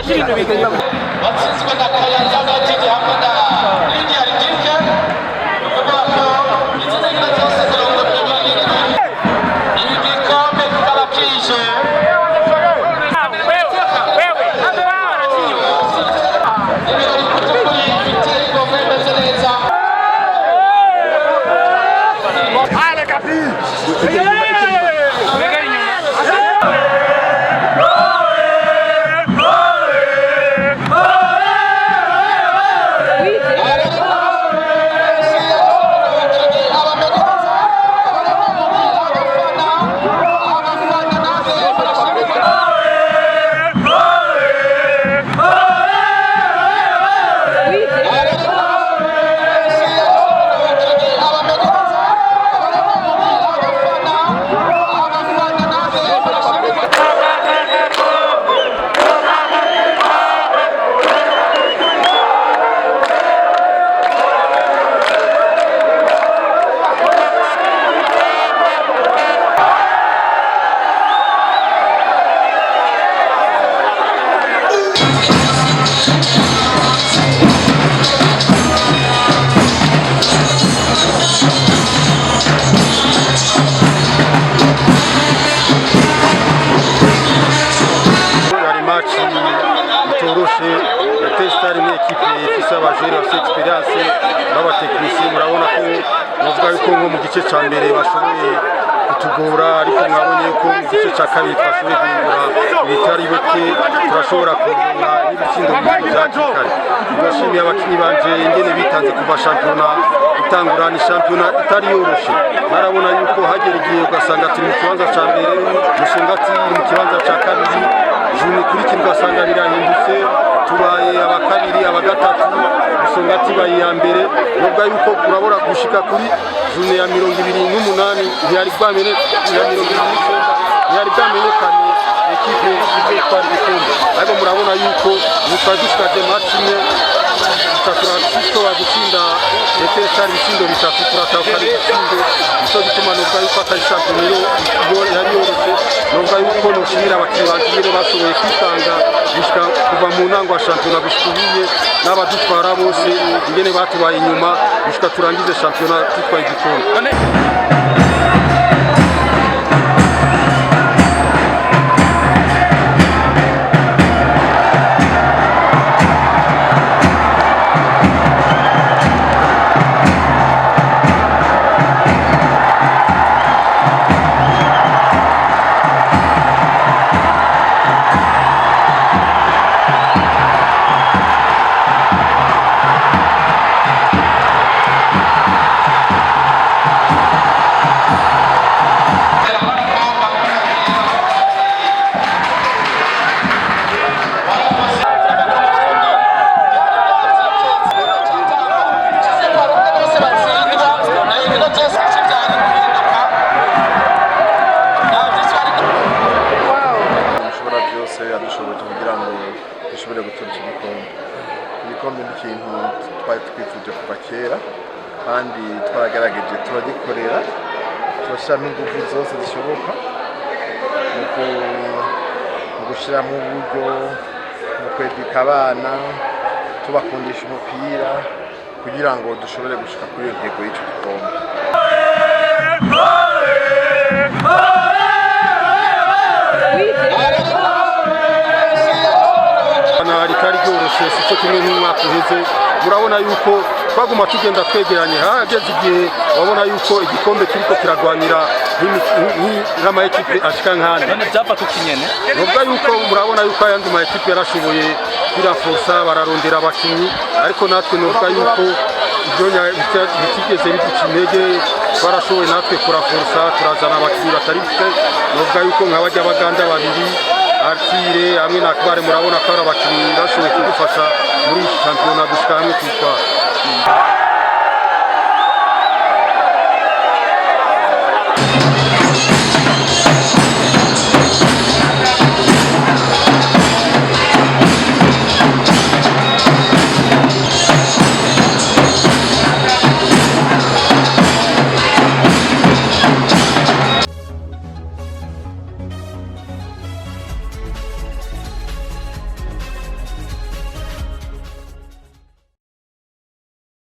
watsinzwe na Kayanza United hamwe na Lydia Ridike kuvuga ko izina ngira zose mirongo ibiri igikombe kikaba kije ibirori kutukuri biteye igomwe bimeze neza Testari ni ekipe ifise abajeri bafite experience n'abatekinisiye murabona ko bavuga yuko nko mu gice ca mbere bashoboye kutugora ariko mwabonye ko mu gice ca kabiri twashoboye guhindura ibitari bike turashobora kuronka n'ibitsindo bibiri vyakikare ndashimiye abakinyi banje ingene bitanze kuva shampiyona itangura ni shampiyona itari yoroshe narabona yuko hagera igihe ugasanga turi mu kibanza ca mbere Musongati mu kibanza ca kabiri juni kurikira ugasanga birahindutse tubaye abakabiri abagatatu Musongati baye ya mbere nubwo yuko urabora gushika kuri juni ya 28 ntiyari bwamenye ya 29 ntiyari bwamenyekanye ekipe y'itwara igikombe ariko murabona yuko mutwadushikaje match imwe tutashobora gutsinda Testari ibitsindo bitatu turatahukana ibitsindo nico gituma nubwo yuko atari shampiyona yari yoroshe nubwo yuko noshimira abakinyi bagiye bashoboye kwitanga gushika kuva mu ntango ya shampiyona gushikubiye n'abadutwara bose ingene batubaye inyuma gushika turangize shampiyona tutwaye igikombe. yadushoboje kugira ngo dushobore gutora igikombe n'ikintu twari twifuje kuva kera kandi twagerageje turagikorera turashiramo ingufu zose zishoboka mu gushyiramo uburyo mu kwedika abana tubakundisha umupira kugira ngo dushobore gushika kuri iyo ntego y'icyo gikombe. Ritari ryoroshe sico kimwe n'umwaka uheze murabona yuko twaguma tugenda twegeranye hageze igihe wabona yuko igikombe kiriko kiragwanira nk'ama ekipe ashika nkane none byapa tukinyene nubwo yuko murabona yuko ayandi ma ekipe yarashoboye kwiraforsa bararondera abakinyi ariko natwe nubwo yuko ibyo bitigeze biduca intege twarashoboye natwe kuraforsa turazana abakinyi batari bike nubwo yuko nk'abajya baganda babiri Artire hamwe na Kabare murabona ko ari abakinyi bashoboye kudufasha muri shampiyona gushika hamwe twitwara.